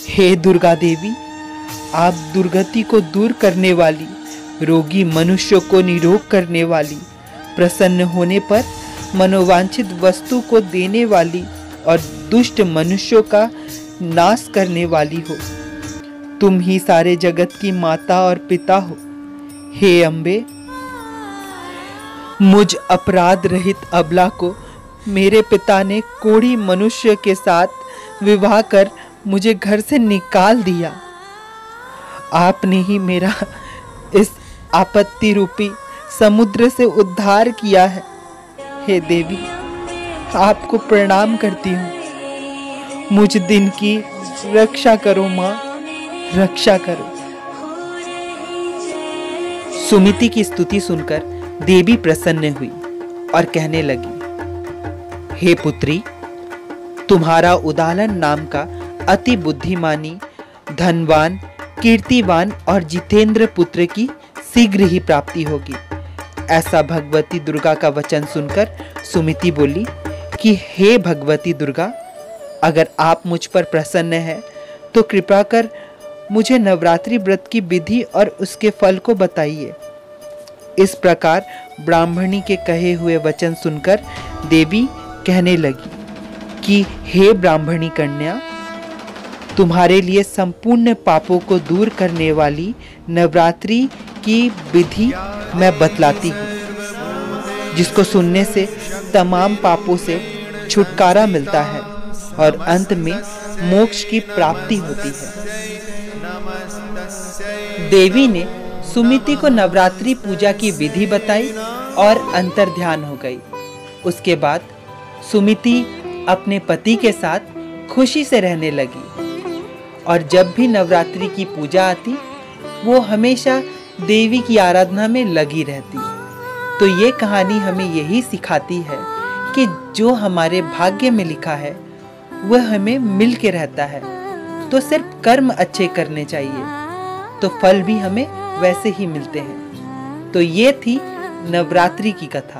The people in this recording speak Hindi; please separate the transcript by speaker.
Speaker 1: हे दुर्गा देवी, आप दुर्गति को दूर करने वाली, रोगी मनुष्य को निरोग करने वाली, प्रसन्न होने पर मनोवांछित वस्तु को देने वाली और दुष्ट मनुष्यों का नाश करने वाली हो। तुम ही सारे जगत की माता और पिता हो। हे अम्बे, मुझ अपराध रहित अबला को मेरे पिता ने कोढ़ी मनुष्य के साथ विवाह कर मुझे घर से निकाल दिया। आपने ही मेरा इस आपत्ति रूपी समुद्र से उद्धार किया है। हे देवी, आपको प्रणाम करती हूँ। मुझ दिन की रक्षा करो माँ, रक्षा करो। सुमिति की स्तुति सुनकर देवी प्रसन्न हुई और कहने लगी, हे पुत्री, तुम्हारा उदालन नाम का अति बुद्धिमानी, धनवान, कीर्तिवान और जितेंद्र पुत्र की शीघ्र ही प्राप्ति होगी। ऐसा भगवती दुर्गा का वचन सुनकर सुमिति बोली कि हे भगवती दुर्गा, अगर आप मुझ पर प्रसन्न हैं तो कृपा कर मुझे नवरात्रि व्रत की विधि और उसके फल को बताइए। इस प्रकार ब्राह्मणी के कहे हुए वचन सुनकर देवी कहने लगी कि हे ब्राह्मणी कन्या, तुम्हारे लिए संपूर्ण पापों को दूर करने वाली नवरात्रि की विधि मैं बतलाती हूँ, जिसको सुनने से तमाम पापों से छुटकारा मिलता है और अंत में मोक्ष की प्राप्ति होती है। देवी ने सुमिति को नवरात्रि पूजा की विधि बताई और अंतर ध्यान हो गई। उसके बाद सुमिति अपने पति के साथ खुशी से रहने लगी और जब भी नवरात्रि की पूजा आती वो हमेशा देवी की आराधना में लगी रहती। तो ये कहानी हमें यही सिखाती है कि जो हमारे भाग्य में लिखा है वह हमें मिल के रहता है। तो सिर्फ कर्म अच्छे करने चाहिए तो फल भी हमें वैसे ही मिलते हैं। तो ये थी नवरात्रि की कथा।